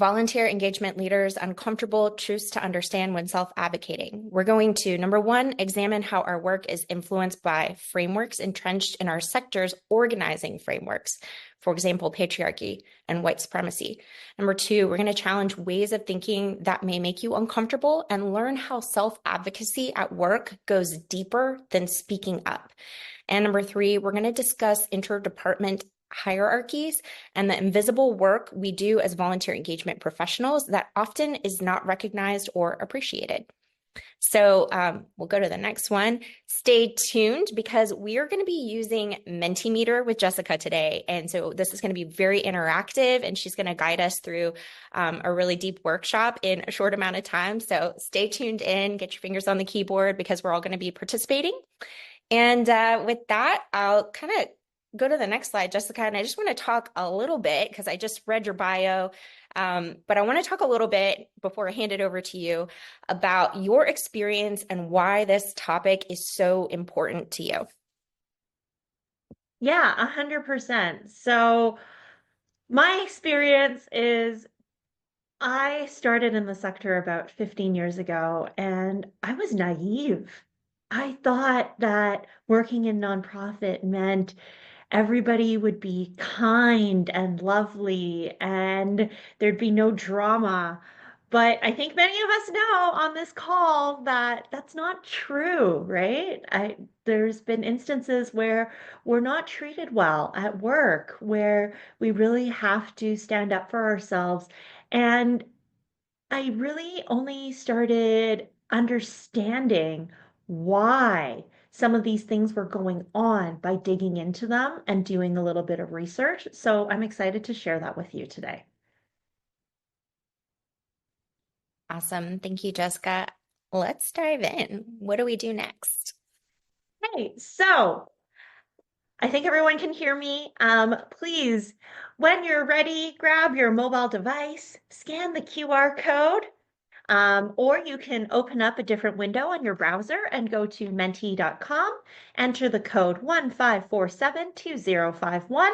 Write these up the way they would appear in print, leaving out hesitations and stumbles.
Volunteer engagement leaders uncomfortable truths to understand when self-advocating. We're going to, number one, examine how our work is influenced by frameworks entrenched in our sector's organizing frameworks. For example, patriarchy and white supremacy. Number two, we're going to challenge ways of thinking that may make you uncomfortable and learn how self-advocacy at work goes deeper than speaking up. And number three, we're going to discuss interdepartment hierarchies and the invisible work we do as volunteer engagement professionals that often is not recognized or appreciated. So we'll go to the next one. Stay tuned because we are going to be using Mentimeter with Jessica today. And so this is going to be very interactive and she's going to guide us through a really deep workshop in a short amount of time. So stay tuned in, get your fingers on the keyboard because we're all going to be participating. And with that, I'll kind of go to the next slide, Jessica, and I just want to talk a little bit because I just read your bio, but I want to talk a little bit before I hand it over to you about your experience and why this topic is so important to you. Yeah, 100%. So my experience is I started in the sector about 15 years ago and I was naive. I thought that working in nonprofit meant everybody would be kind and lovely and there'd be no drama. But I think many of us know on this call that that's not true, right? There's been instances where we're not treated well at work, where we really have to stand up for ourselves. And I really only started understanding why some of these things were going on by digging into them and doing a little bit of research. So I'm excited to share that with you today. Awesome. Thank you, Jessica. Let's dive in. What do we do next? Hey, so I think everyone can hear me. Please, when you're ready, grab your mobile device, scan the QR code. Or you can open up a different window on your browser and go to menti.com, enter the code 15472051.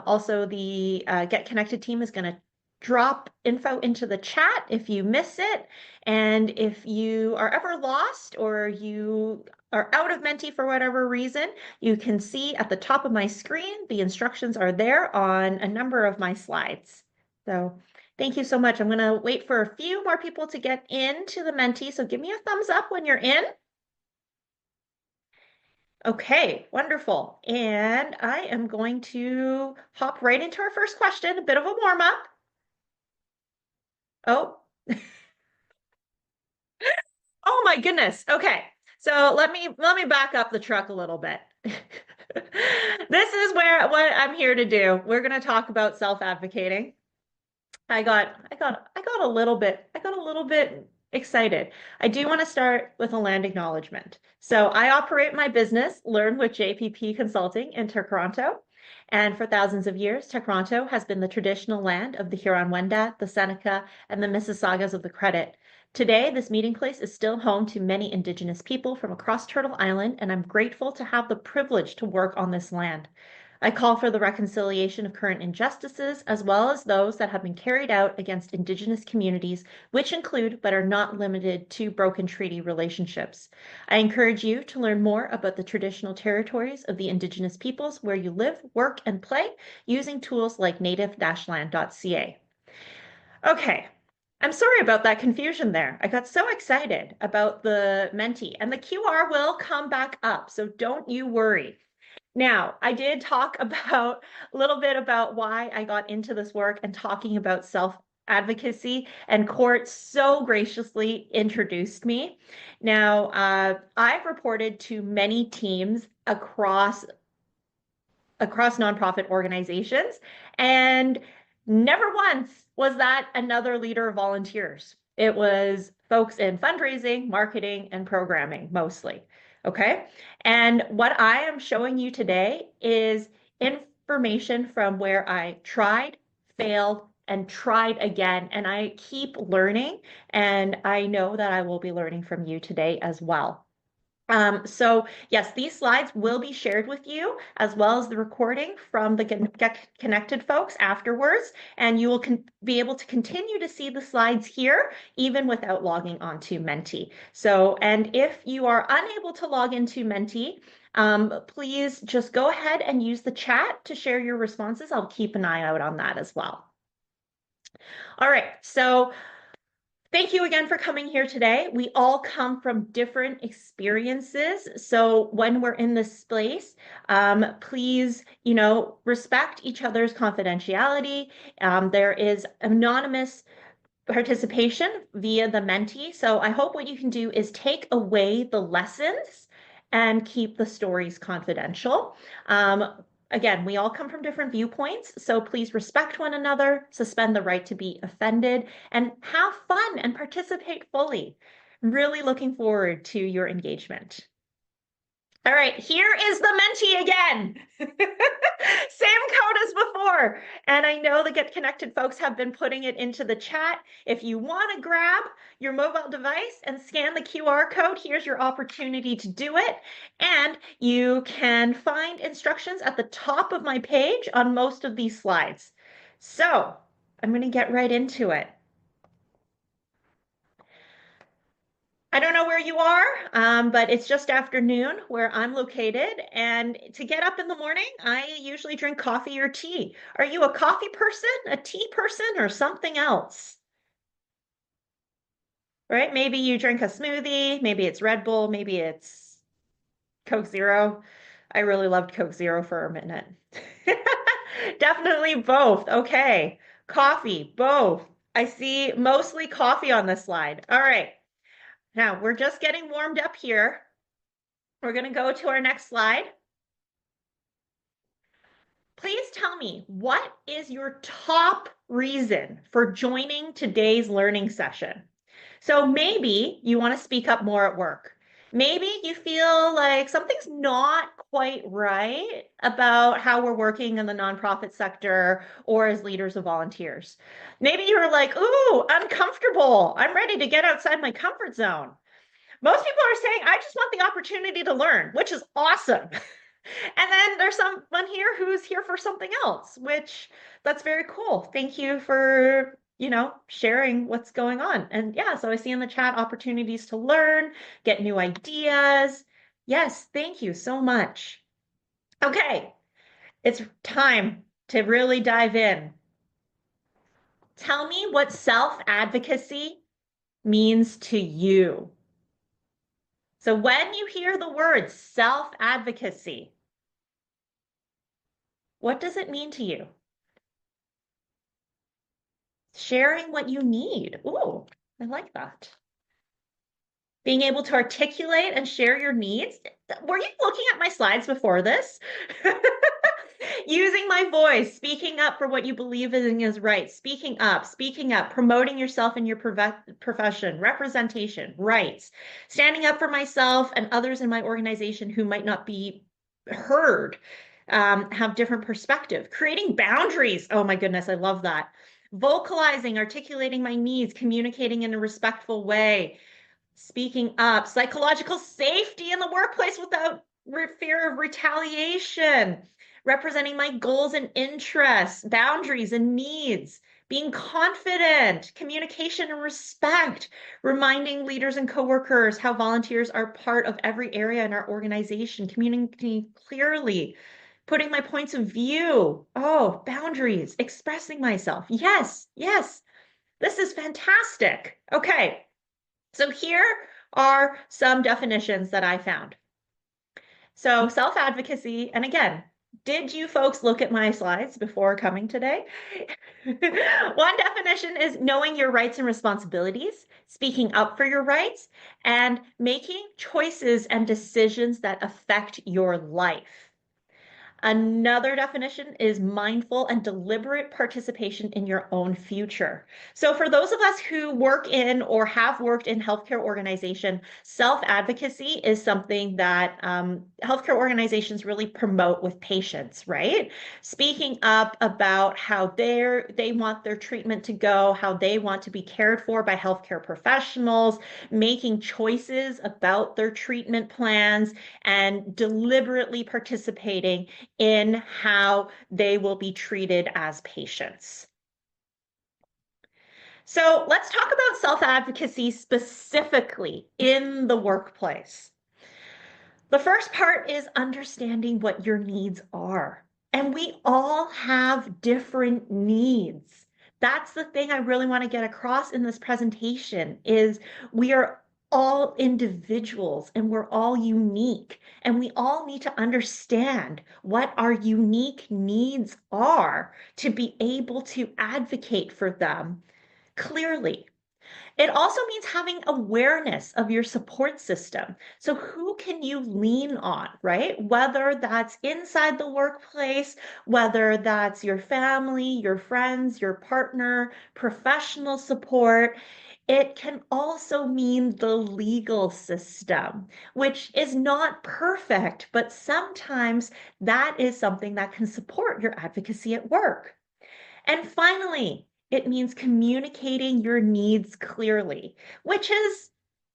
Also, the Get Connected team is going to drop info into the chat if you miss it. And if you are ever lost or you are out of Menti for whatever reason, you can see at the top of my screen, the instructions are there on a number of my slides. So thank you so much. I'm going to wait for a few more people to get into the Menti, so give me a thumbs up when you're in. Okay, wonderful. And I am going to hop right into our first question, a bit of a warm up. Oh, oh my goodness. Okay. So let me back up the truck a little bit. This is what I'm here to do. We're going to talk about self-advocating. I got a little bit excited. I do want to start with a land acknowledgement. So I operate my business, Learn with JPP Consulting in Toronto. And for thousands of years, Toronto has been the traditional land of the Huron-Wendat, the Seneca, and the Mississaugas of the Credit. Today, this meeting place is still home to many Indigenous people from across Turtle Island, and I'm grateful to have the privilege to work on this land. I call for the reconciliation of current injustices, as well as those that have been carried out against Indigenous communities, which include but are not limited to broken treaty relationships. I encourage you to learn more about the traditional territories of the Indigenous peoples where you live, work, and play using tools like native-land.ca. Okay, I'm sorry about that confusion there. I got so excited about the Menti, and the QR will come back up, so don't you worry. Now, I did talk about a little bit about why I got into this work and talking about self-advocacy, and Court so graciously introduced me. Now, I've reported to many teams across nonprofit organizations, and never once was that another leader of volunteers. It was folks in fundraising, marketing, and programming mostly. Okay. And what I am showing you today is information from where I tried, failed, and tried again. And I keep learning. And I know that I will be learning from you today as well. So yes, these slides will be shared with you as well as the recording from the Get Connected folks afterwards, and you will be able to continue to see the slides here even without logging onto Menti. So, and if you are unable to log into Menti, please just go ahead and use the chat to share your responses. I'll keep an eye out on that as well. All right, so thank you again for coming here today. We all come from different experiences. So when we're in this space, please, respect each other's confidentiality. There is anonymous participation via the Menti. So I hope what you can do is take away the lessons and keep the stories confidential. Again, we all come from different viewpoints, so please respect one another, suspend the right to be offended, and have fun and participate fully. Really looking forward to your engagement. All right, here is the Menti again. Same code as before. And I know the Get Connected folks have been putting it into the chat. If you want to grab your mobile device and scan the QR code, here's your opportunity to do it. And you can find instructions at the top of my page on most of these slides. So I'm going to get right into it. I don't know where you are, but it's just afternoon where I'm located. And to get up in the morning, I usually drink coffee or tea. Are you a coffee person, a tea person, or something else? Right? Maybe you drink a smoothie, maybe it's Red Bull, maybe it's Coke Zero. I really loved Coke Zero for a minute. Definitely both. Okay. Coffee, both. I see mostly coffee on this slide. All right. Now we're just getting warmed up here. We're going to go to our next slide. Please tell me, what is your top reason for joining today's learning session? So maybe you want to speak up more at work. Maybe you feel like something's not quite right about how we're working in the nonprofit sector or as leaders of volunteers. Maybe you're like, ooh, uncomfortable. I'm ready to get outside my comfort zone. Most people are saying, I just want the opportunity to learn, which is awesome. And then there's someone here who's here for something else, which that's very cool. Thank you for, sharing what's going on. And yeah, so I see in the chat opportunities to learn, get new ideas. Yes, thank you so much. Okay, it's time to really dive in. Tell me what self-advocacy means to you. So when you hear the word self-advocacy, what does it mean to you? Sharing what you need. Ooh, I like that. Being able to articulate and share your needs. Were you looking at my slides before this? Using my voice, speaking up for what you believe is right, speaking up, promoting yourself in your profession, representation, rights, standing up for myself and others in my organization who might not be heard, have different perspective, creating boundaries. Oh my goodness, I love that. Vocalizing, articulating my needs, communicating in a respectful way, speaking up, psychological safety in the workplace without fear of retaliation, representing my goals and interests, boundaries and needs, being confident, communication and respect, reminding leaders and coworkers how volunteers are part of every area in our organization, communicating clearly, putting my points of view. Oh, boundaries, expressing myself. Yes, yes, this is fantastic. Okay, so here are some definitions that I found. So self-advocacy, and again, did you folks look at my slides before coming today? One definition is knowing your rights and responsibilities, speaking up for your rights, and making choices and decisions that affect your life. Another definition is mindful and deliberate participation in your own future. So for those of us who work in or have worked in healthcare organization, self-advocacy is something that healthcare organizations really promote with patients, right? Speaking up about how they want their treatment to go, how they want to be cared for by healthcare professionals, making choices about their treatment plans, and deliberately participating in how they will be treated as patients. So let's talk about self-advocacy specifically in the workplace. The first part is understanding what your needs are. And we all have different needs. That's the thing I really want to get across in this presentation is we are all individuals and we're all unique and we all need to understand what our unique needs are to be able to advocate for them clearly. It also means having awareness of your support system. So, who can you lean on, right? Whether that's inside the workplace, whether that's your family, your friends, your partner, professional support. It can also mean the legal system, which is not perfect, but sometimes that is something that can support your advocacy at work. And finally, it means communicating your needs clearly, which is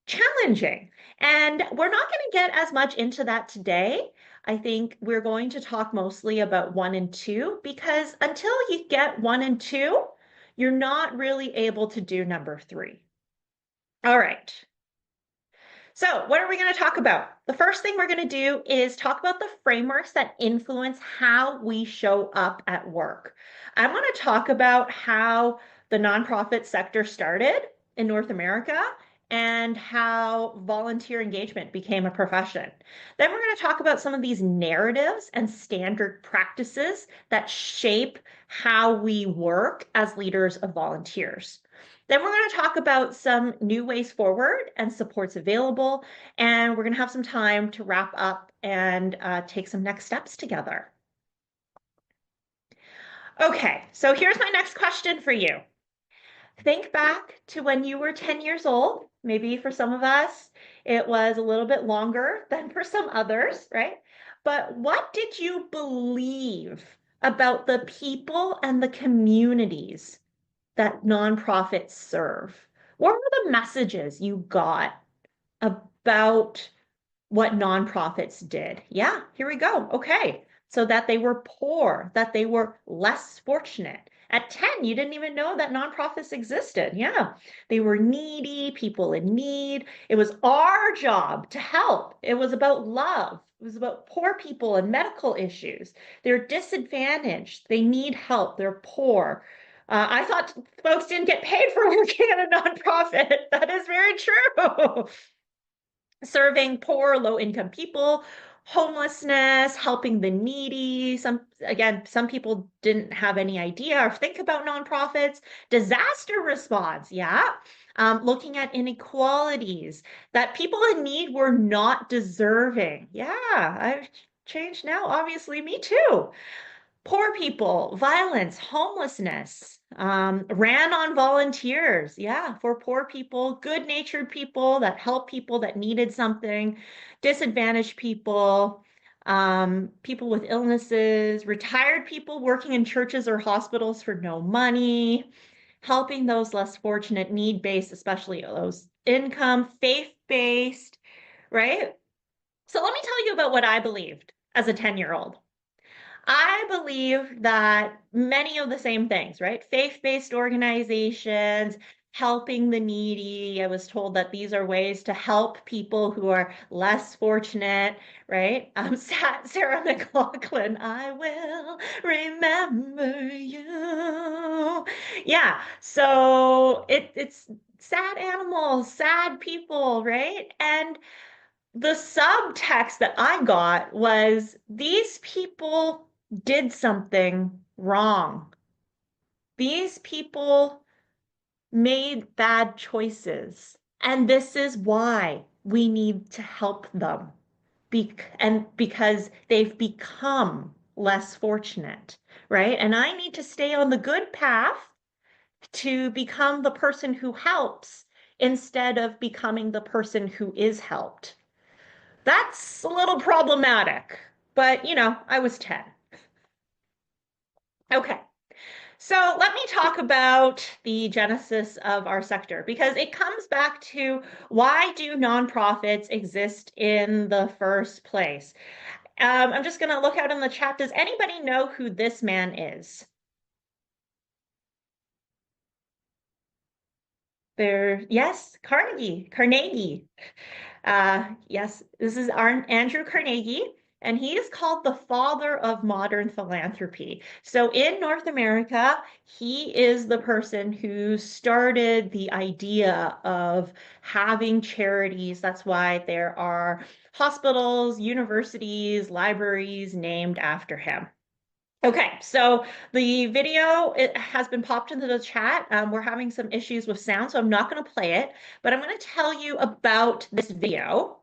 challenging. And we're not going to get as much into that today. I think we're going to talk mostly about one and two because until you get one and two, you're not really able to do number three. All right. So, what are we going to talk about? The first thing we're going to do is talk about the frameworks that influence how we show up at work. I want to talk about how the nonprofit sector started in North America and how volunteer engagement became a profession. Then we're going to talk about some of these narratives and standard practices that shape how we work as leaders of volunteers. Then we're going to talk about some new ways forward and supports available. And we're going to have some time to wrap up and take some next steps together. Okay, so here's my next question for you. Think back to when you were 10 years old. Maybe for some of us, it was a little bit longer than for some others, right? But what did you believe about the people and the communities that nonprofits serve? What were the messages you got about what nonprofits did? Yeah, here we go. Okay. So that they were poor, that they were less fortunate. At 10, you didn't even know that nonprofits existed. Yeah, they were needy, people in need. It was our job to help. It was about love. It was about poor people and medical issues. They're disadvantaged. They need help. They're poor. I thought folks didn't get paid for working at a nonprofit. That is very true. Serving poor, low-income people, homelessness, helping the needy. Some people didn't have any idea or think about nonprofits. Disaster response, yeah. Looking at inequalities that people in need were not deserving. Yeah, I've changed now. Obviously, me too. Poor people, violence, homelessness, ran on volunteers. Yeah, for poor people, good-natured people that help people that needed something, disadvantaged people, people with illnesses, retired people working in churches or hospitals for no money, helping those less fortunate, need-based, especially those income, faith-based, right? So let me tell you about what I believed as a 10-year-old. I believe that many of the same things, right? Faith-based organizations, helping the needy. I was told that these are ways to help people who are less fortunate, right? Sarah McLachlan, I will remember you. Yeah, so it's sad animals, sad people, right? And the subtext that I got was these people did something wrong. These people made bad choices. And this is why we need to help them. And because they've become less fortunate, right? And I need to stay on the good path to become the person who helps instead of becoming the person who is helped. That's a little problematic, but I was 10. Okay. So let me talk about the genesis of our sector because it comes back to why do nonprofits exist in the first place? I'm just going to look out in the chat. Does anybody know who this man is? Yes, Carnegie. Yes, this is Andrew Carnegie, and he is called the father of modern philanthropy. So in North America, he is the person who started the idea of having charities. That's why there are hospitals, universities, libraries named after him. Okay, so the video it has been popped into the chat. We're having some issues with sound, so I'm not going to play it, but I'm going to tell you about this video.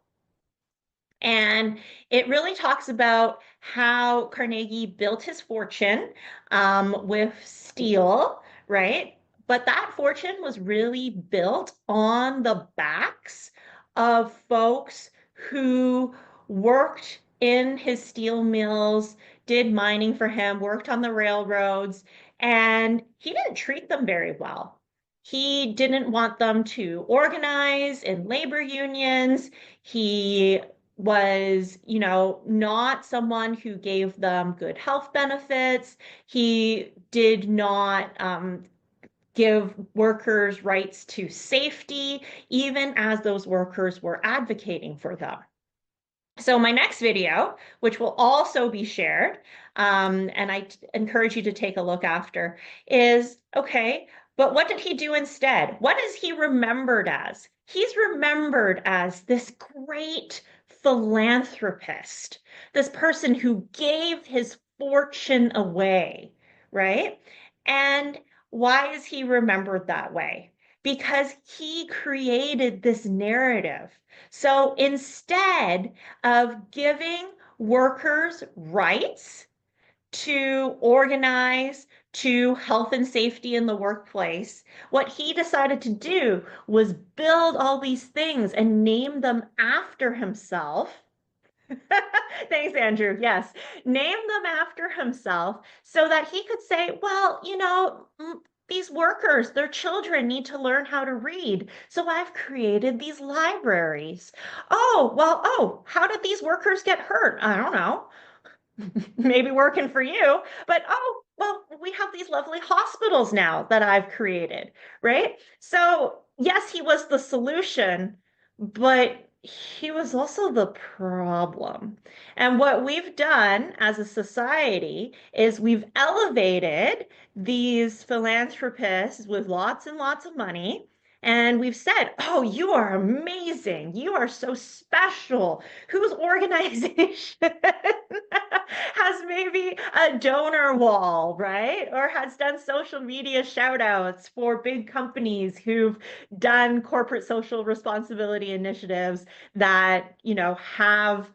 And it really talks about how Carnegie built his fortune with steel, right? But that fortune was really built on the backs of folks who worked in his steel mills, did mining for him, worked on the railroads, and he didn't treat them very well. He didn't want them to organize in labor unions. He was, not someone who gave them good health benefits. He did not give workers rights to safety, even as those workers were advocating for them. So my next video, which will also be shared, and I encourage you to take a look after, is okay, but what did he do instead? What is he remembered as? He's remembered as this great philanthropist, this person who gave his fortune away, right? And why is he remembered that way? Because he created this narrative. So instead of giving workers rights to organize, to health and safety in the workplace, what he decided to do was build all these things and name them after himself. Thanks, Andrew. Yes. Name them after himself so that he could say, well, these workers, their children need to learn how to read. So I've created these libraries. How did these workers get hurt? I don't know. Maybe working for you, but we have these lovely hospitals now that I've created, right? So, yes, he was the solution, but he was also the problem. And what we've done as a society is we've elevated these philanthropists with lots and lots of money. And we've said, oh, you are amazing. You are so special. Whose organization has maybe a donor wall, right? Or has done social media shout outs for big companies who've done corporate social responsibility initiatives that, have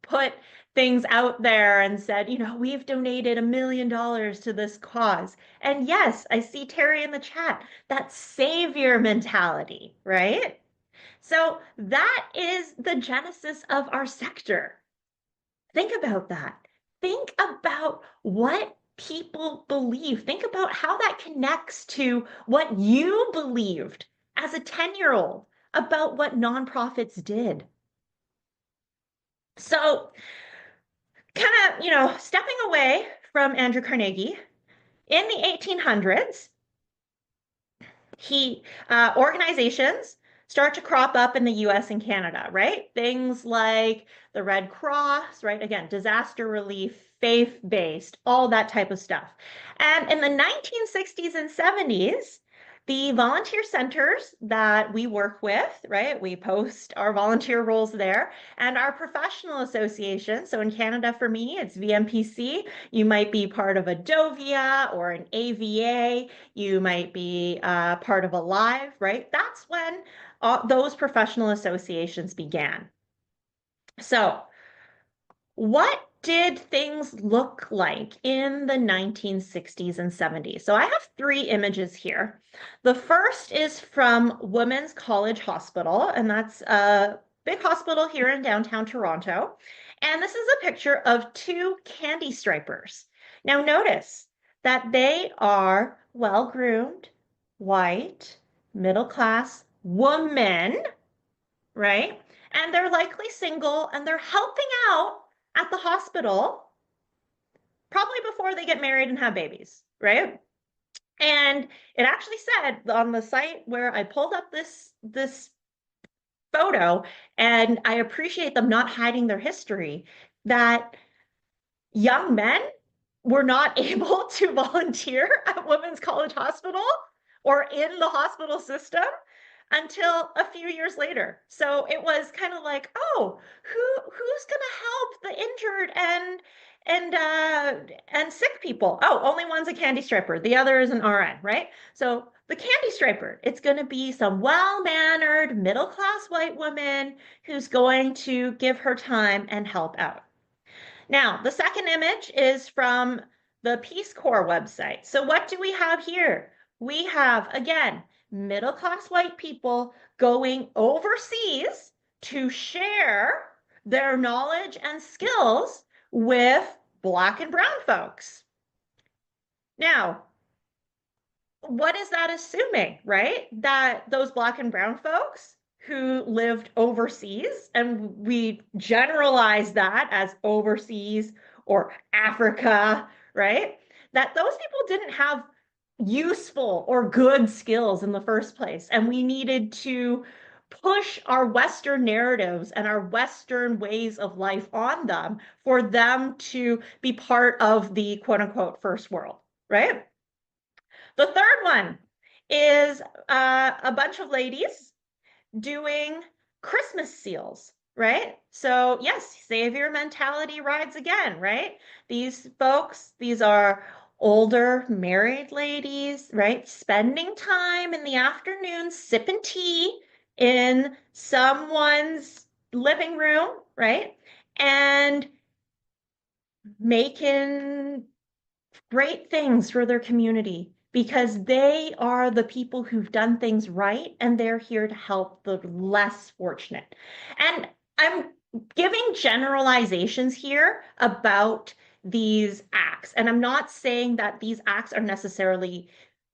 put things out there and said, we've donated $1 million to this cause. And yes, I see Terry in the chat, that savior mentality, right? So that is the genesis of our sector. Think about that. Think about what people believe. Think about how that connects to what you believed as a 10-year-old about what nonprofits did. So, kind of, stepping away from Andrew Carnegie, in the 1800s, organizations start to crop up in the US and Canada, right? Things like the Red Cross, right? Again, disaster relief, faith-based, all that type of stuff. And in the 1960s and 70s, the volunteer centers that we work with, right? We post our volunteer roles there, and our professional association. So in Canada, for me, it's VMPC. You might be part of a Dovia or an AVA. You might be part of a Live, right? That's when those professional associations began. So what did things look like in the 1960s and 70s? So I have three images here. The first is from Women's College Hospital, and that's a big hospital here in downtown Toronto. And this is a picture of two candy stripers. Now notice that they are well-groomed, white, middle-class women, right? And they're likely single and they're helping out at the hospital, probably before they get married and have babies, right? And it actually said on the site where I pulled up this photo, and I appreciate them not hiding their history, that young men were not able to volunteer at Women's College Hospital or in the hospital system until a few years later. So it was kind of like, oh, who's going to help the injured and sick people? Oh, only one's a candy striper. The other is an RN, right? So the candy striper, it's going to be some well-mannered middle-class white woman who's going to give her time and help out. Now, the second image is from the Peace Corps website. So what do we have here? We have, again, middle-class white people going overseas to share their knowledge and skills with Black and brown folks. Now, what is that assuming, right? That those Black and brown folks who lived overseas, and we generalize that as overseas or Africa, right? That those people didn't have useful or good skills in the first place. And we needed to push our Western narratives and our Western ways of life on them for them to be part of the quote unquote first world, right? The third one is a bunch of ladies doing Christmas seals, right? So yes, savior mentality rides again, right? These folks, these are older married ladies, right? Spending time in the afternoon sipping tea in someone's living room, right? And making great things for their community because they are the people who've done things right and they're here to help the less fortunate. And I'm giving generalizations here about these acts. And I'm not saying that these acts are necessarily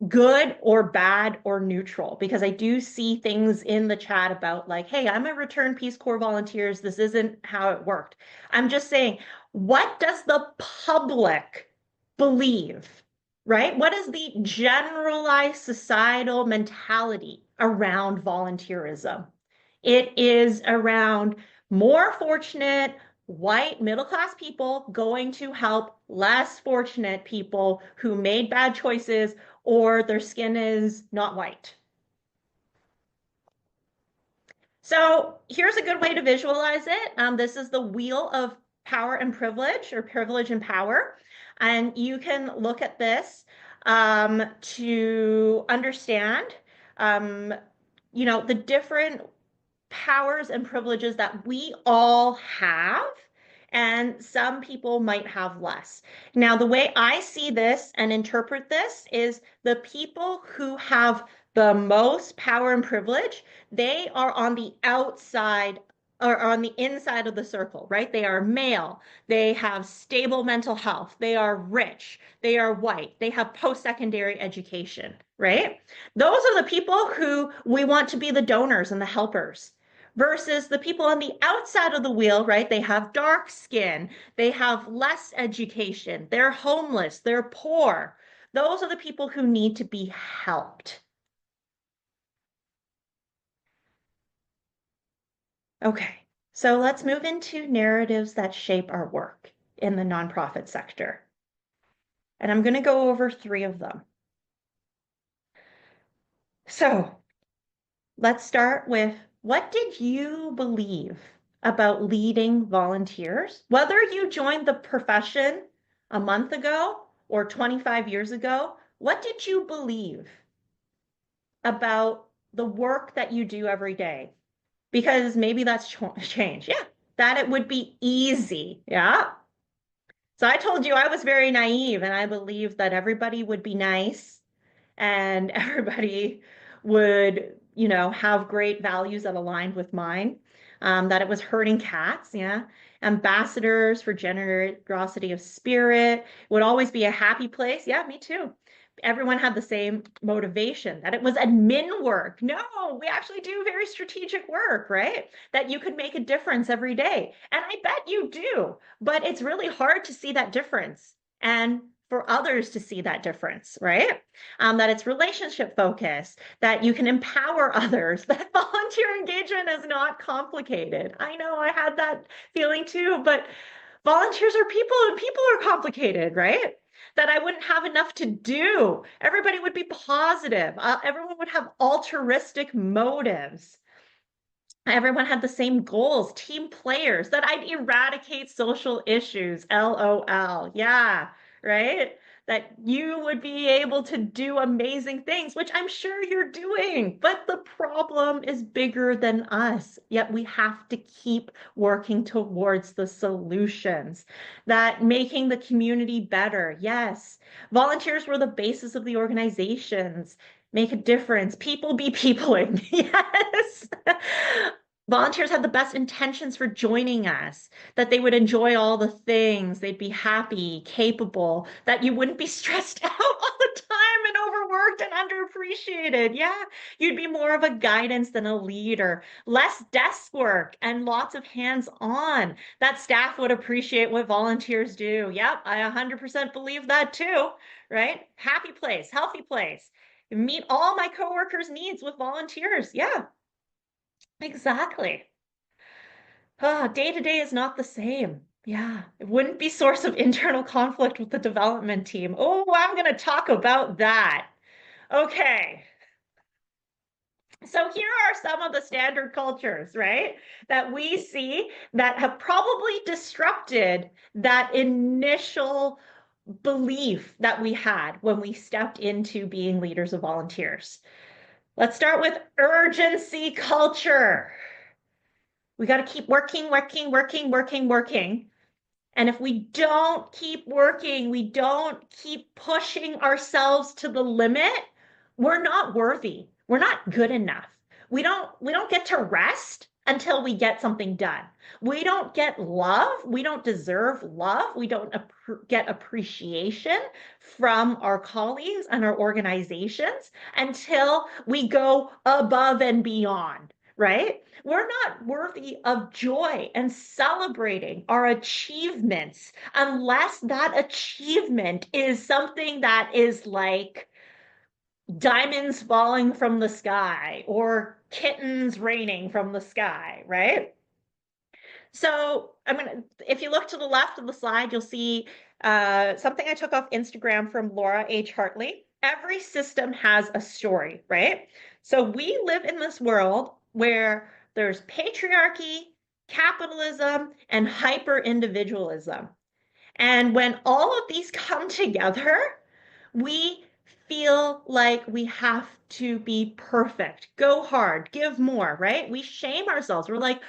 good or bad or neutral, because I do see things in the chat about like, hey, I'm a returned Peace Corps volunteers. This isn't how it worked. I'm just saying, what does the public believe, right? What is the generalized societal mentality around volunteerism? It is around more fortunate white middle-class people going to help less fortunate people who made bad choices or their skin is not white. So here's a good way to visualize it. This is the wheel of power and privilege, or privilege and power. And you can look at this to understand, the different powers and privileges that we all have, and some people might have less. Now, the way I see this and interpret this is the people who have the most power and privilege, they are on the outside or on the inside of the circle, right? They are male, they have stable mental health, they are rich, they are white, they have post-secondary education, right? Those are the people who we want to be the donors and the helpers. Versus the people on the outside of the wheel, right? They have dark skin, they have less education, they're homeless, they're poor. Those are the people who need to be helped. Okay, so let's move into narratives that shape our work in the nonprofit sector. And I'm going to go over three of them. So let's start with, what did you believe about leading volunteers? Whether you joined the profession a month ago or 25 years ago, what did you believe about the work that you do every day? Because maybe that's changed. Yeah, that it would be easy. Yeah. So I told you I was very naive and I believed that everybody would be nice and everybody would, have great values that aligned with mine. That it was herding cats, yeah. Ambassadors for generosity of spirit would always be a happy place. Yeah, me too. Everyone had the same motivation, that it was admin work. No, we actually do very strategic work, right? That you could make a difference every day. And I bet you do, but it's really hard to see that difference and for others to see that difference, right? That it's relationship focused, that you can empower others, that volunteer engagement is not complicated. I know I had that feeling too, but volunteers are people and people are complicated, right? That I wouldn't have enough to do. Everybody would be positive. Everyone would have altruistic motives. Everyone had the same goals, team players, that I'd eradicate social issues. LOL. Yeah, right? That you would be able to do amazing things, which I'm sure you're doing. But the problem is bigger than us. Yet we have to keep working towards the solutions. That making the community better. Yes. Volunteers were the basis of the organizations. Make a difference. People be peopling. Yes. Volunteers had the best intentions for joining us, that they would enjoy all the things, they'd be happy, capable, that you wouldn't be stressed out all the time and overworked and underappreciated. Yeah, you'd be more of a guidance than a leader, less desk work and lots of hands on. That staff would appreciate what volunteers do. Yep, I 100% believe that too, right? Happy place, healthy place. Meet all my coworkers' needs with volunteers. Yeah, exactly. Day to day is not the same. Yeah, it wouldn't be source of internal conflict with the development team. Oh, I'm going to talk about that. Okay. So here are some of the standard cultures, right, that we see that have probably disrupted that initial belief that we had when we stepped into being leaders of volunteers. Let's start with urgency culture. We got to keep working, working, working, working, working. And if we don't keep working, we don't keep pushing ourselves to the limit, we're not worthy. We're not good enough. We don't get to rest until we get something done. We don't get love. We don't deserve love. We don't get appreciation from our colleagues and our organizations until we go above and beyond, right? We're not worthy of joy and celebrating our achievements unless that achievement is something that is like diamonds falling from the sky or kittens raining from the sky, right? So if you look to the left of the slide, you'll see something I took off Instagram from Laura H. Hartley. Every system has a story, right? So we live in this world where there's patriarchy, capitalism, and hyper individualism. And when all of these come together, we feel like we have to be perfect, go hard, give more, right? We shame ourselves. We're like,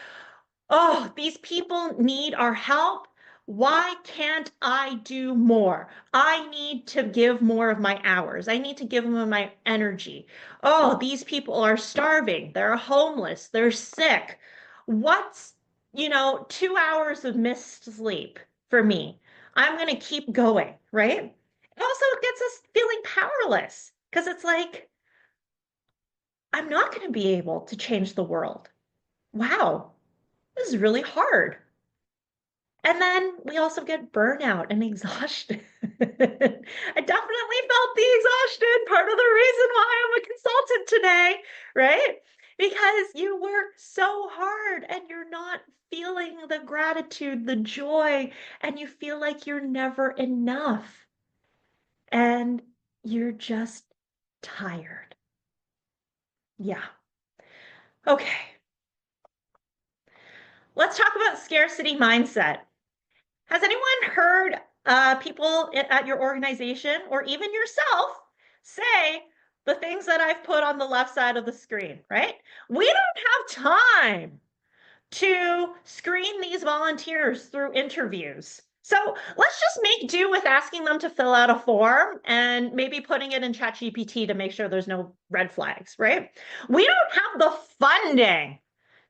oh, these people need our help. Why can't I do more? I need to give more of my hours. I need to give them my energy. Oh, these people are starving. They're homeless. They're sick. What's, 2 hours of missed sleep for me? I'm going to keep going, right? It also gets us feeling powerless because it's like, I'm not going to be able to change the world. Wow, this is really hard. And then we also get burnout and exhaustion. I definitely felt the exhaustion. Part of the reason why I'm a consultant today, right? Because you work so hard and you're not feeling the gratitude, the joy, and you feel like you're never enough. And you're just tired. Yeah. Okay. Let's talk about scarcity mindset. Has anyone heard people at your organization or even yourself say the things that I've put on the left side of the screen, right? We don't have time to screen these volunteers through interviews. So let's just make do with asking them to fill out a form and maybe putting it in ChatGPT to make sure there's no red flags, right? We don't have the funding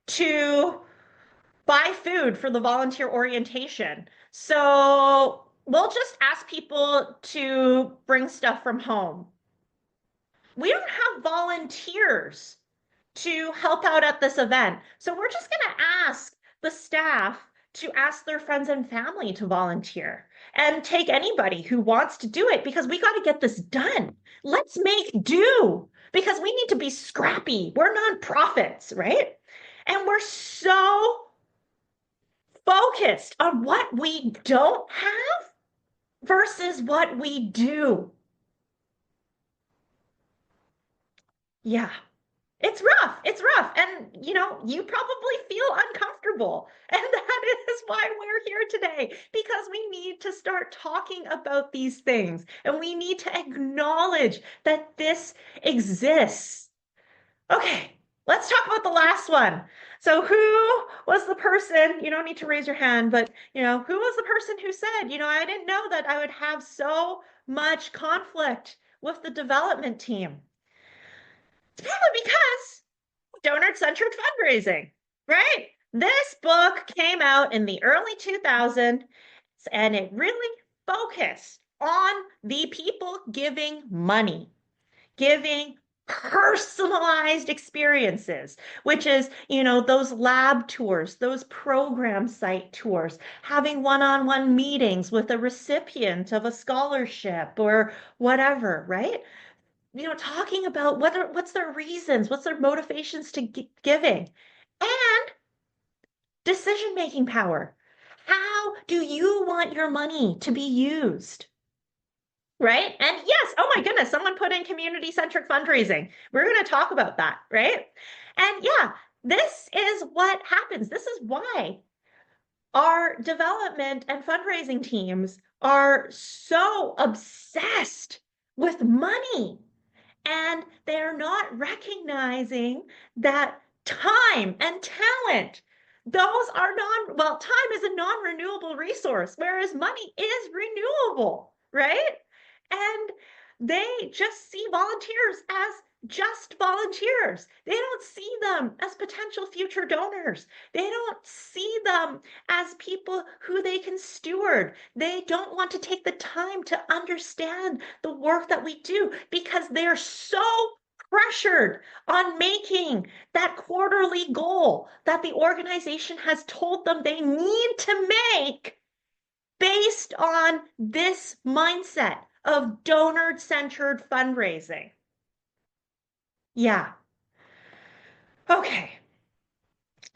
to buy food for the volunteer orientation. So we'll just ask people to bring stuff from home. We don't have volunteers to help out at this event. So we're just going to ask the staff to ask their friends and family to volunteer and take anybody who wants to do it because we got to get this done. Let's make do because we need to be scrappy. We're nonprofits, right? And we're so focused on what we don't have versus what we do. Yeah. It's rough. It's rough. And, you probably feel uncomfortable. And that is why we're here today, because we need to start talking about these things and we need to acknowledge that this exists. Okay, let's talk about the last one. So, who was the person? You don't need to raise your hand, but, who was the person who said, I didn't know that I would have so much conflict with the development team? It's probably because donor-centered fundraising, right? This book came out in the early 2000s and it really focused on the people giving money, giving personalized experiences, which is, those lab tours, those program site tours, having one-on-one meetings with a recipient of a scholarship or whatever, right? Talking about what's their reasons, what's their motivations to giving, and decision-making power. How do you want your money to be used? Right? And yes, oh my goodness, someone put in community-centric fundraising. We're going to talk about that, right? And yeah, this is what happens. This is why our development and fundraising teams are so obsessed with money. And they're not recognizing that time and talent, those are time is a non-renewable resource, whereas money is renewable, right? And they just see volunteers as just volunteers. They don't see them as potential future donors. They don't see them as people who they can steward. They don't want to take the time to understand the work that we do because they're so pressured on making that quarterly goal that the organization has told them they need to make based on this mindset of donor-centered fundraising. Yeah. Okay.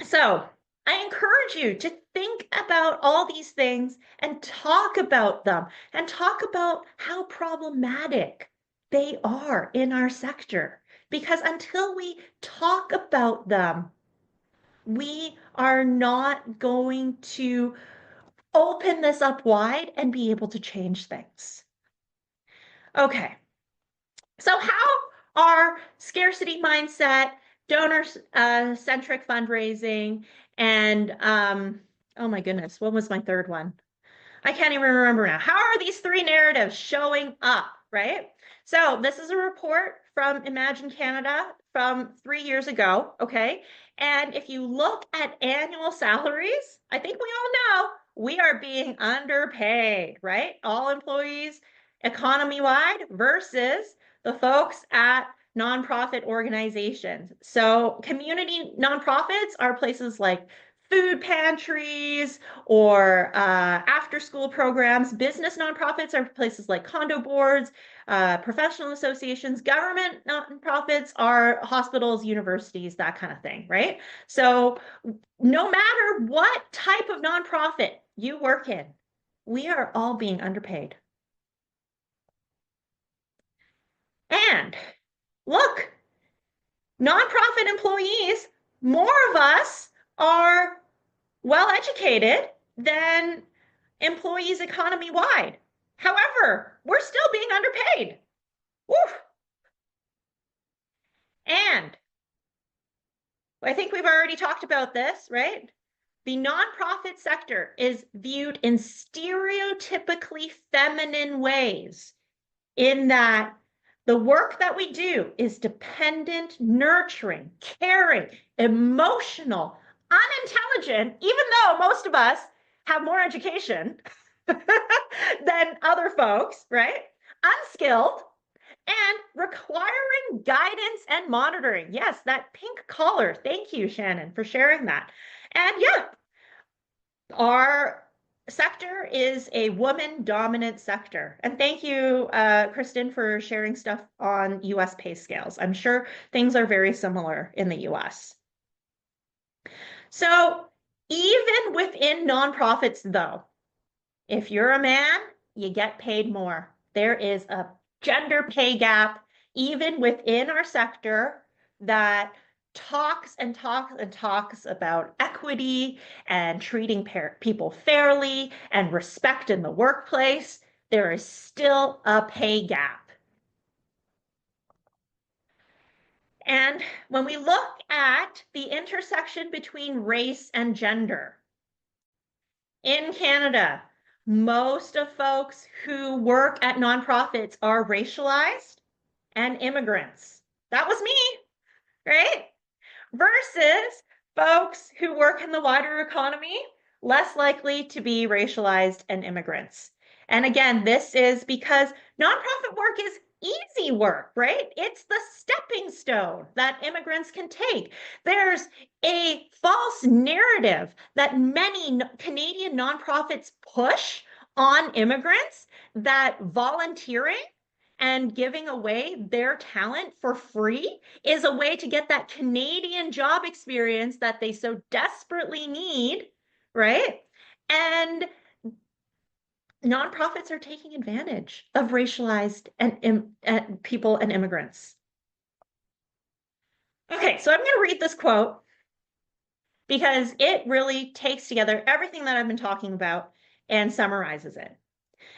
So I encourage you to think about all these things and talk about them and talk about how problematic they are in our sector. Because until we talk about them, we are not going to open this up wide and be able to change things. Okay. So how are scarcity mindset, donor-centric fundraising, and oh my goodness, what was my third one? I can't even remember now. How are these three narratives showing up, right? So this is a report from Imagine Canada from 3 years ago, okay? And if you look at annual salaries, I think we all know we are being underpaid, right? All employees economy-wide versus the folks at nonprofit organizations. So community nonprofits are places like food pantries or after-school programs. Business nonprofits are places like condo boards, professional associations. Government nonprofits are hospitals, universities, that kind of thing, right? So no matter what type of nonprofit you work in, we are all being underpaid. And look, nonprofit employees, more of us are well educated than employees economy wide. However, we're still being underpaid. Oof. And I think we've already talked about this, right? the nonprofit sector is viewed in stereotypically feminine ways, in that the work that we do is dependent, nurturing, caring, emotional, unintelligent, even though most of us have more education than other folks, right? Unskilled and requiring guidance and monitoring. Yes, that pink collar. Thank you, Shannon, for sharing that. And yeah, our sector is a woman dominant sector. And thank you, Kristen, for sharing stuff on US pay scales. I'm sure things are very similar in the US. So even within nonprofits, though, if you're a man, you get paid more. There is a gender pay gap even within our sector that talks and talks and talks about equity and treating people fairly and respect in the workplace. There is still a pay gap. And when we look at the intersection between race and gender, in Canada, most of folks who work at nonprofits are racialized and immigrants. That was me, right? Versus folks who work in the wider economy, less likely to be racialized and immigrants. And again, this is because nonprofit work is easy work, right? It's the stepping stone that immigrants can take. There's a false narrative that many Canadian nonprofits push on immigrants, that volunteering and giving away their talent for free is a way to get that Canadian job experience that they so desperately need, right? And nonprofits are taking advantage of racialized and people and immigrants. Okay, so I'm going to read this quote because it really takes together everything that I've been talking about and summarizes it.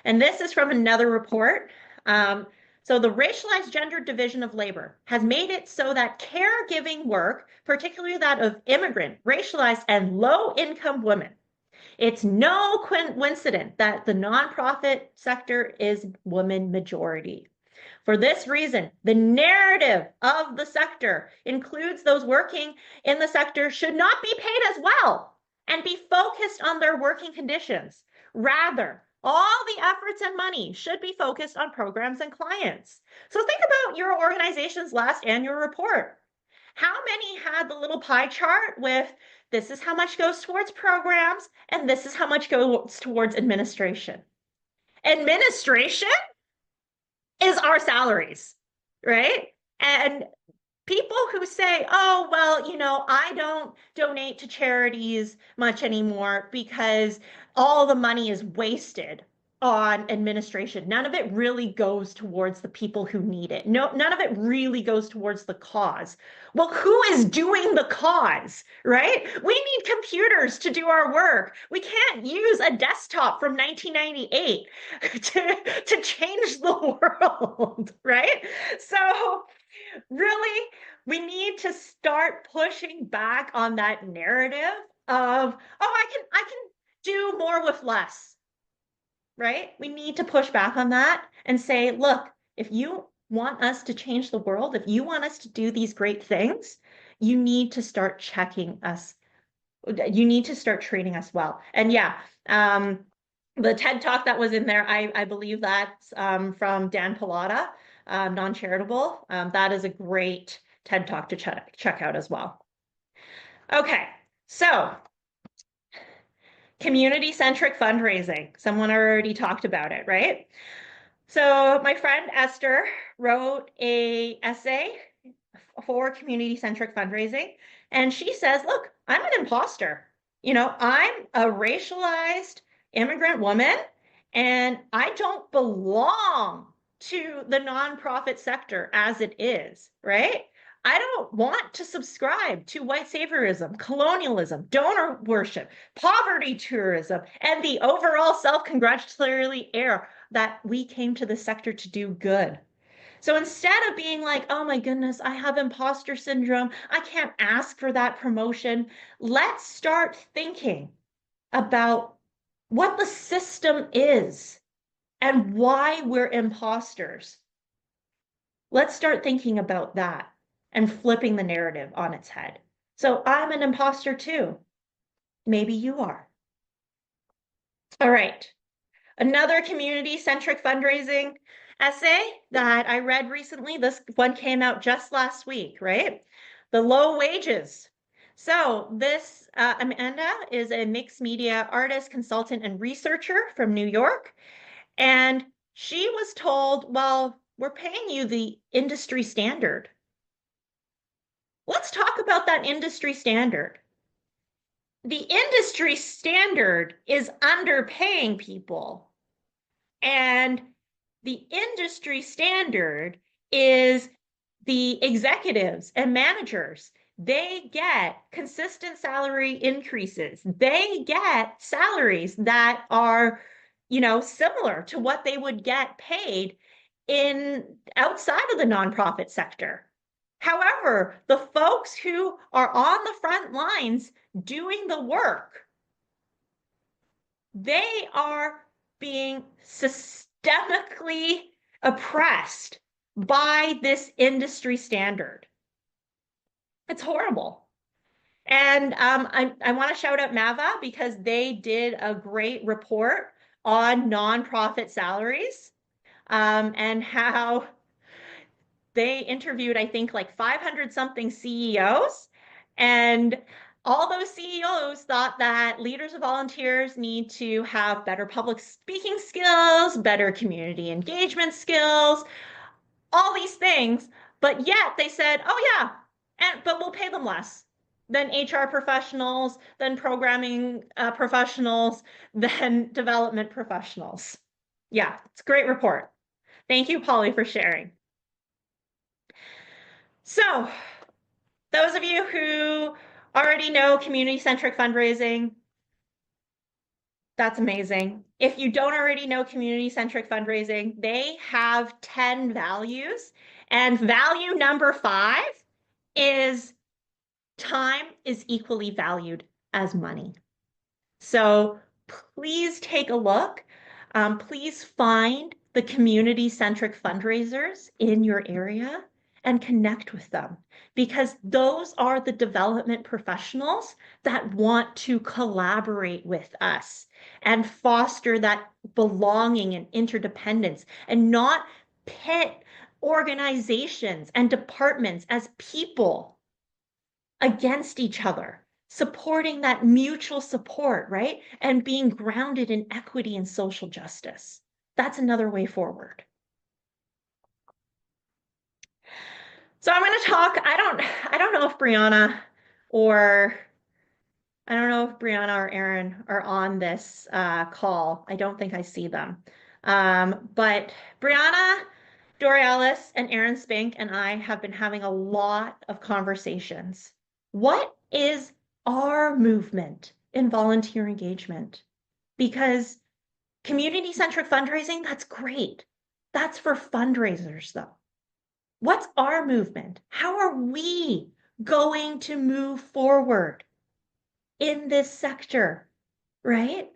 And this is from another report. So the racialized gender division of labor has made it so that caregiving work, particularly that of immigrant, racialized, and low-income women, it's no coincidence that the nonprofit sector is woman majority. For this reason, the narrative of the sector includes those working in the sector should not be paid as well and be focused on their working conditions. Rather, all the efforts and money should be focused on programs and clients. So think about your organization's last annual report. How many had the little pie chart with this is how much goes towards programs and this is how much goes towards administration? Administration is our salaries, right? And people who say, oh, well, I don't donate to charities much anymore because all the money is wasted on administration. None of it really goes towards the people who need it. No, none of it really goes towards the cause. Well, who is doing the cause, right? We need computers to do our work. We can't use a desktop from 1998 to change the world, right? So really, we need to start pushing back on that narrative of, oh, I can do more with less, right? We need to push back on that and say, look, if you want us to change the world, if you want us to do these great things, you need to start checking us. You need to start treating us well. And yeah, the TED Talk that was in there, I believe that's from Dan Pilata, non-charitable. That is a great TED Talk to check out as well. Okay, so community-centric fundraising. Someone already talked about it, right? So my friend Esther wrote a essay for community-centric fundraising, and she says, look, I'm an imposter. I'm a racialized immigrant woman, and I don't belong to the nonprofit sector as it is, right? I don't want to subscribe to white saviorism, colonialism, donor worship, poverty tourism, and the overall self-congratulatory air that we came to the sector to do good. So instead of being like, oh my goodness, I have imposter syndrome, I can't ask for that promotion, let's start thinking about what the system is and why we're imposters. Let's start thinking about that and flipping the narrative on its head. So I'm an imposter too. Maybe you are. All right. Another community-centric fundraising essay that I read recently. This one came out just last week, right? The low wages. So this Amanda is a mixed media artist, consultant, and researcher from New York. And she was told, well, we're paying you the industry standard. Let's talk about that industry standard. The industry standard is underpaying people. And the industry standard is the executives and managers. They get consistent salary increases. They get salaries that are, similar to what they would get paid in outside of the nonprofit sector. However, the folks who are on the front lines doing the work, they are being systemically oppressed by this industry standard. It's horrible. And I want to shout out Mava because they did a great report on nonprofit salaries and how they interviewed, I think, like 500 something CEOs. And all those CEOs thought that leaders of volunteers need to have better public speaking skills, better community engagement skills, all these things. But yet they said, oh, yeah, but we'll pay them less than HR professionals, than programming professionals, than development professionals. Yeah, it's a great report. Thank you, Polly, for sharing. So, those of you who already know community-centric fundraising, that's amazing. If you don't already know community-centric fundraising, they have 10 values. And value number 5 is time is equally valued as money. So please take a look. Please find the community-centric fundraisers in your area and connect with them because those are the development professionals that want to collaborate with us and foster that belonging and interdependence and not pit organizations and departments as people against each other, supporting that mutual support, right? And being grounded in equity and social justice. That's another way forward. So I'm going to talk, I don't know if Brianna or Aaron are on this call. I don't think I see them. But Brianna Dorealis and Aaron Spink and I have been having a lot of conversations. What is our movement in volunteer engagement? Because community-centric fundraising, that's great. That's for fundraisers, though. What's our movement? How are we going to move forward in this sector, right?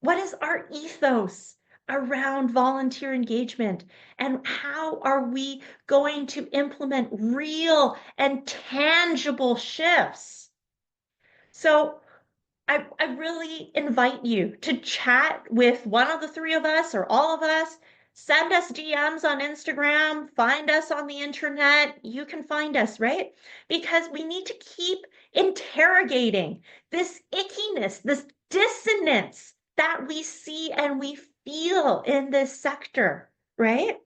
What is our ethos around volunteer engagement? And how are we going to implement real and tangible shifts? So I really invite you to chat with one of the three of us or all of us. Send us DMs on Instagram, find us on the internet. You can find us, right? Because we need to keep interrogating this ickiness, this dissonance that we see and we feel in this sector, right?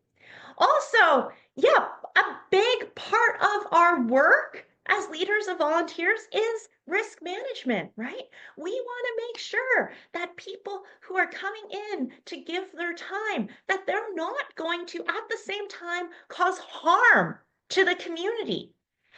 Also, yeah, a big part of our work as leaders of volunteers is risk management, right? We want to make sure that people who are coming in to give their time, that they're not going to, at the same time, cause harm to the community.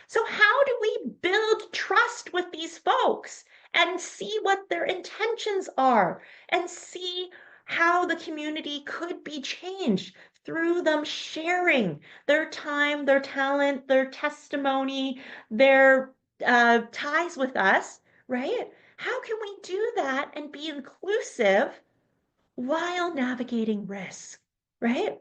So how do we build trust with these folks and see what their intentions are and see how the community could be changed through them sharing their time, their talent, their testimony, their ties with us, right? How can we do that and be inclusive while navigating risk, right?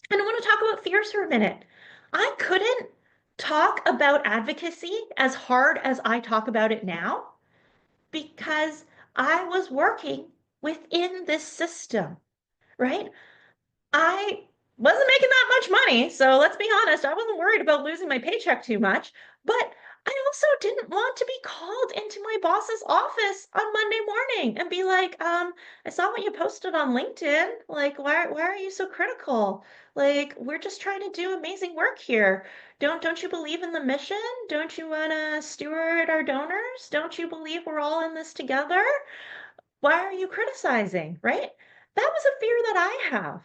And I want to talk about fears for a minute. I couldn't talk about advocacy as hard as I talk about it now because I was working within this system, right? I wasn't making that much money, so let's be honest, I wasn't worried about losing my paycheck too much, but I also didn't want to be called into my boss's office on Monday morning and be like, I saw what you posted on LinkedIn. Like, why are you so critical? Like, we're just trying to do amazing work here. Don't you believe in the mission? Don't you want to steward our donors? Don't you believe we're all in this together? Why are you criticizing, right? That was a fear that I have.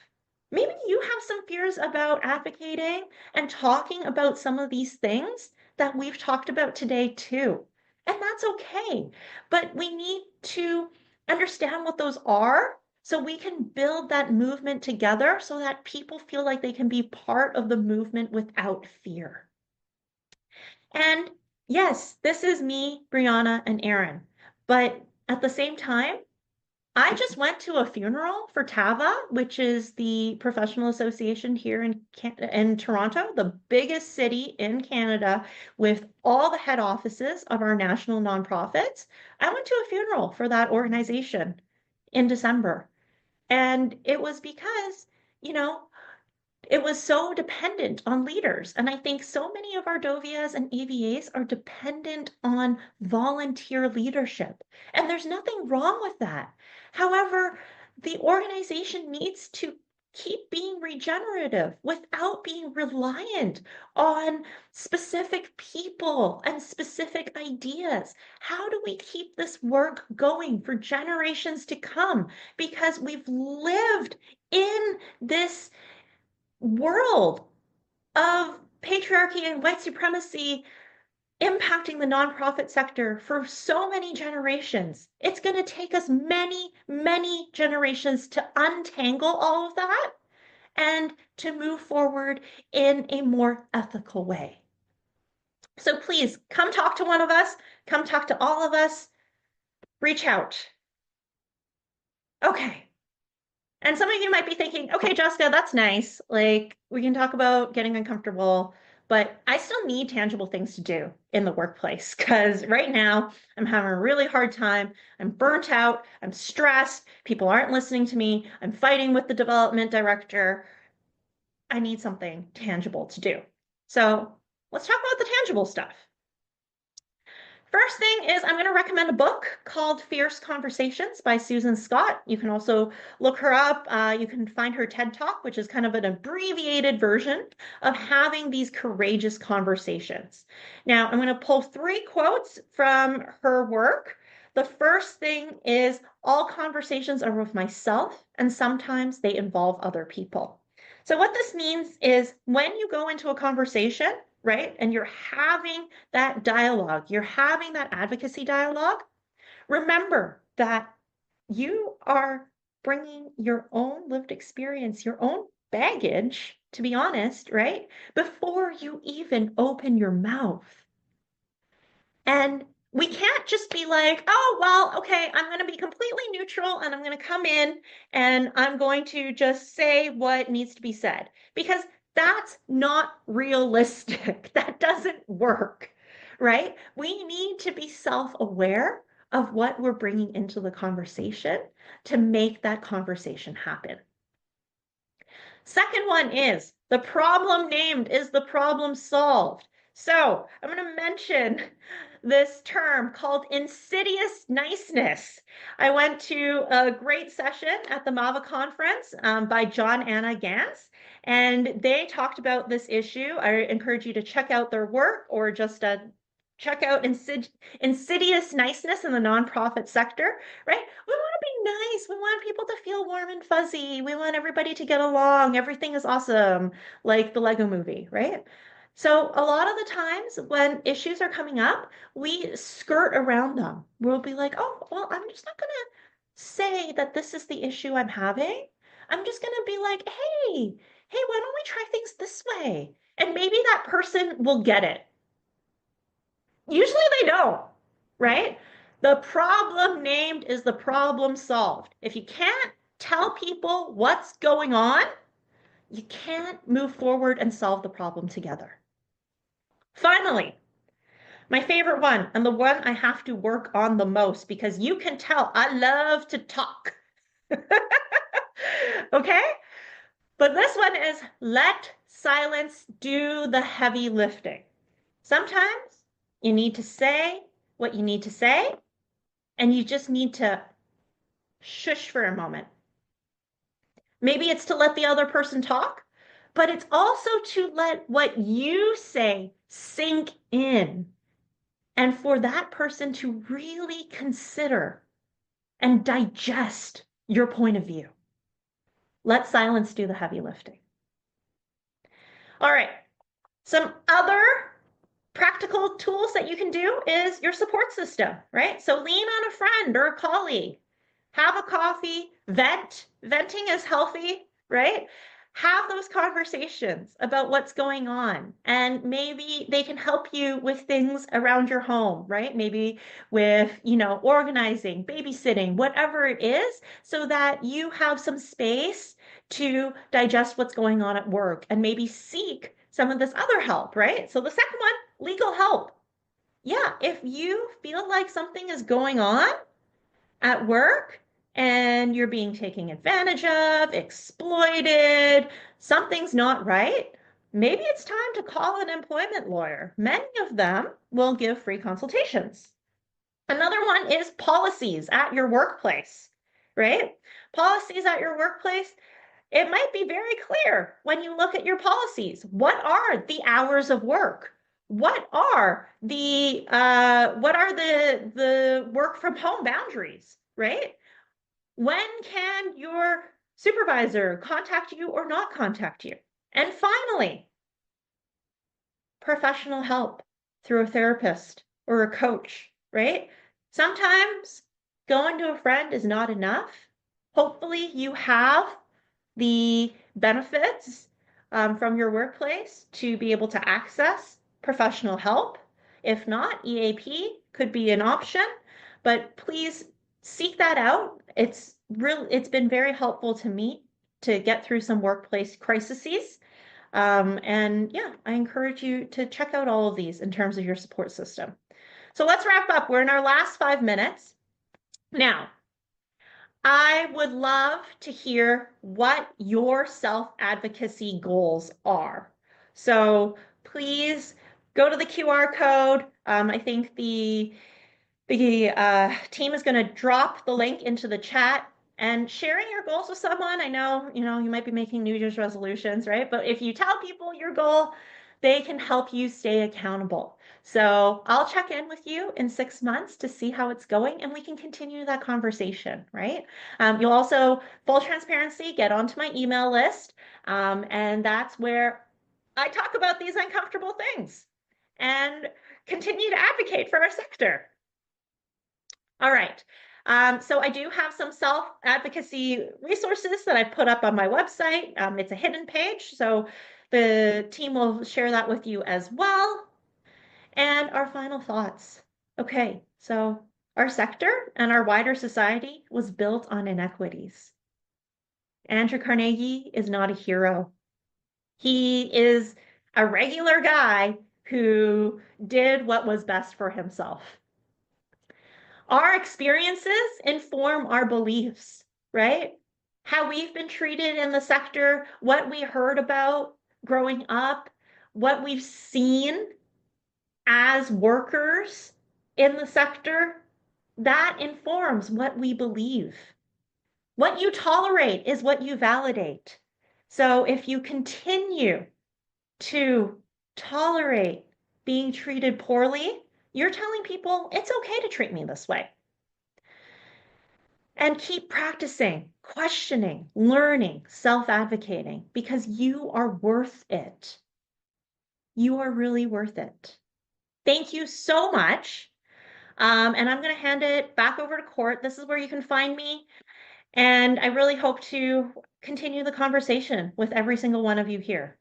Maybe you have some fears about advocating and talking about some of these things that we've talked about today too. And that's okay. But we need to understand what those are so we can build that movement together so that people feel like they can be part of the movement without fear. And yes, this is me, Brianna, and Aaron. But at the same time, I just went to a funeral for TAVA, which is the professional association here in Toronto, the biggest city in Canada with all the head offices of our national nonprofits. I went to a funeral for that organization in December. And it was because, you know, it was so dependent on leaders. And I think so many of our Dovias and AVAs are dependent on volunteer leadership. And there's nothing wrong with that. However, the organization needs to keep being regenerative without being reliant on specific people and specific ideas. How do we keep this work going for generations to come? Because we've lived in this world of patriarchy and white supremacy impacting the nonprofit sector for so many generations. It's going to take us many, many generations to untangle all of that and to move forward in a more ethical way. So please come talk to one of us, come talk to all of us, reach out. Okay. And some of you might be thinking, okay, Jessica, that's nice. Like, we can talk about getting uncomfortable, but I still need tangible things to do in the workplace because right now I'm having a really hard time. I'm burnt out. I'm stressed. People aren't listening to me. I'm fighting with the development director. I need something tangible to do. So let's talk about the tangible stuff. First thing is I'm going to recommend a book called Fierce Conversations by Susan Scott. You can also look her up. You can find her TED Talk, which is kind of an abbreviated version of having these courageous conversations. Now, I'm going to pull 3 quotes from her work. The first thing is all conversations are with myself, and sometimes they involve other people. So what this means is when you go into a conversation, right, and you're having that dialogue, you're having that advocacy dialogue, remember that you are bringing your own lived experience, your own baggage, to be honest, right, before you even open your mouth. And we can't just be like, oh, well, okay, I'm going to be completely neutral and I'm going to come in and I'm going to just say what needs to be said because that's not realistic. That doesn't work, right? We need to be self-aware of what we're bringing into the conversation to make that conversation happen. Second one is the problem named is the problem solved. So I'm going to mention this term called insidious niceness. I went to a great session at the MAVA conference by John Anna Gantz, and they talked about this issue. I encourage you to check out their work or just check out insidious niceness in the nonprofit sector, right? We want to be nice. We want people to feel warm and fuzzy. We want everybody to get along. Everything is awesome, like the Lego movie, right? So a lot of the times when issues are coming up, we skirt around them. We'll be like, oh, well, I'm just not going to say that this is the issue I'm having. I'm just going to be like, hey, why don't we try things this way? And maybe that person will get it. Usually they don't, right? The problem named is the problem solved. If you can't tell people what's going on, you can't move forward and solve the problem together. Finally, my favorite one, and the one I have to work on the most because you can tell I love to talk. Okay? But this one is let silence do the heavy lifting. Sometimes you need to say what you need to say, and you just need to shush for a moment. Maybe it's to let the other person talk, but it's also to let what you say sink in and for that person to really consider and digest your point of view. Let silence do the heavy lifting. All right. Some other practical tools that you can do is your support system, right? So lean on a friend or a colleague. Have a coffee, vent. Venting is healthy, right? Have those conversations about what's going on. And maybe they can help you with things around your home, right? Maybe with, organizing, babysitting, whatever it is, so that you have some space to digest what's going on at work and maybe seek some of this other help, right? So the second one, legal help. Yeah, if you feel like something is going on at work and you're being taken advantage of, exploited, something's not right, maybe it's time to call an employment lawyer. Many of them will give free consultations. Another one is policies at your workplace, right? Policies at your workplace, it might be very clear when you look at your policies. What are the hours of work? What are the work from home boundaries, right? When can your supervisor contact you or not contact you? And finally, professional help through a therapist or a coach, right? Sometimes going to a friend is not enough. Hopefully, you have the benefits from your workplace to be able to access professional help. If not, EAP could be an option, but please seek that out. It's been very helpful to me to get through some workplace crises. And yeah, I encourage you to check out all of these in terms of your support system. So let's wrap up. We're in our last 5 minutes. Now, I would love to hear what your self-advocacy goals are. So please go to the QR code. I think the team is going to drop the link into the chat and sharing your goals with someone. I know, you might be making New Year's resolutions, right? But if you tell people your goal, they can help you stay accountable. So I'll check in with you in 6 months to see how it's going and we can continue that conversation, right? You'll also, full transparency, get onto my email list. And that's where I talk about these uncomfortable things and continue to advocate for our sector. All right. So I do have some self-advocacy resources that I put up on my website. It's a hidden page, so the team will share that with you as well. And our final thoughts. Okay, so our sector and our wider society was built on inequities. Andrew Carnegie is not a hero. He is a regular guy who did what was best for himself. Our experiences inform our beliefs, right? How we've been treated in the sector, what we heard about growing up, what we've seen as workers in the sector, that informs what we believe. What you tolerate is what you validate. So if you continue to tolerate being treated poorly, you're telling people it's okay to treat me this way. And keep practicing, questioning, learning, self-advocating, because you are worth it. You are really worth it. Thank you so much. And I'm going to hand it back over to Court. This is where you can find me. And I really hope to continue the conversation with every single one of you here.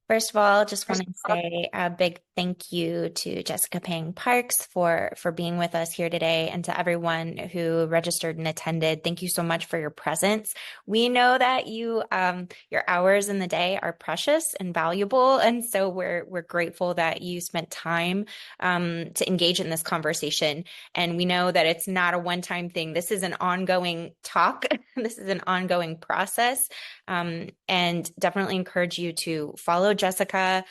First of all, just want to say a big thank you to Jessica Pang Parks for being with us here today, and to everyone who registered and attended. Thank you so much for your presence. We know that your hours in the day are precious and valuable, and so we're grateful that you spent time to engage in this conversation. And we know that it's not a one-time thing. This is an ongoing talk. This is an ongoing process. And definitely encourage you to follow Jessica,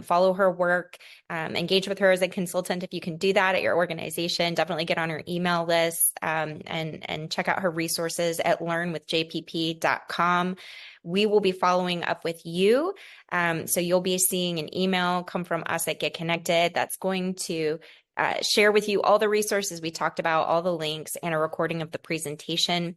follow her work, engage with her as a consultant if you can do that at your organization. Definitely get on her email list, and check out her resources at learnwithjpp.com. We will be following up with you. So you'll be seeing an email come from us at Get Connected that's going to share with you all the resources we talked about, all the links, and a recording of the presentation,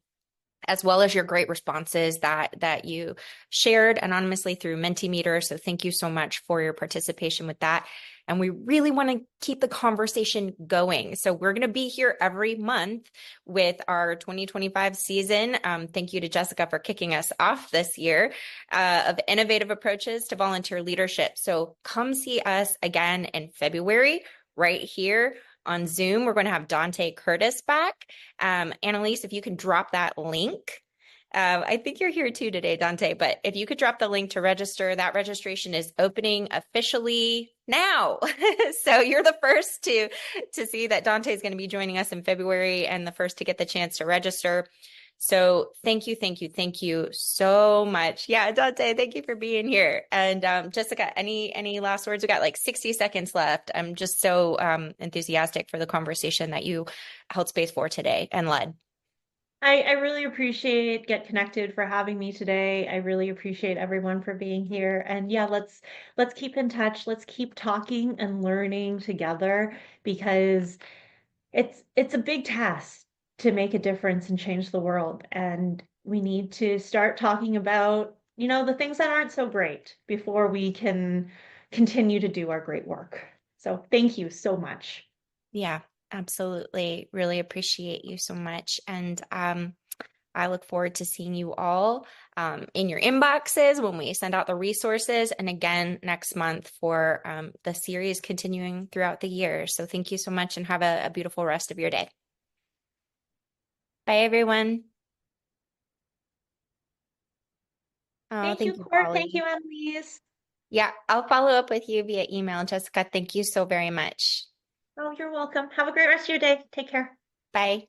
as well as your great responses that you shared anonymously through Mentimeter. So thank you so much for your participation with that. And we really want to keep the conversation going. So we're going to be here every month with our 2025 season. Thank you to Jessica for kicking us off this year of innovative approaches to volunteer leadership. So come see us again in February right here on Zoom. We're going to have Dante Curtis back. Annalise, if you can drop that link. I think you're here too today, Dante, but if you could drop the link to register, that registration is opening officially now. So you're the first to see that Dante is going to be joining us in February, and the first to get the chance to register. So thank you so much. Yeah, Dante, thank you for being here. And Jessica, any last words? We got like 60 seconds left. I'm just so enthusiastic for the conversation that you held space for today and led. I really appreciate Get Connected for having me today. I really appreciate everyone for being here. And yeah, let's keep in touch. Let's keep talking and learning together because it's a big task to make a difference and change the world. And we need to start talking about, the things that aren't so great before we can continue to do our great work. So thank you so much. Yeah, absolutely. Really appreciate you so much. And I look forward to seeing you all in your inboxes when we send out the resources. And again, next month for the series continuing throughout the year. So thank you so much and have a beautiful rest of your day. Bye, everyone. Oh, Thank you, thank you, Court. Thank Polly. you, Annalise. Yeah, I'll follow up with you via email. Jessica, thank you so very much. Oh, you're welcome. Have a great rest of your day. Take care. Bye.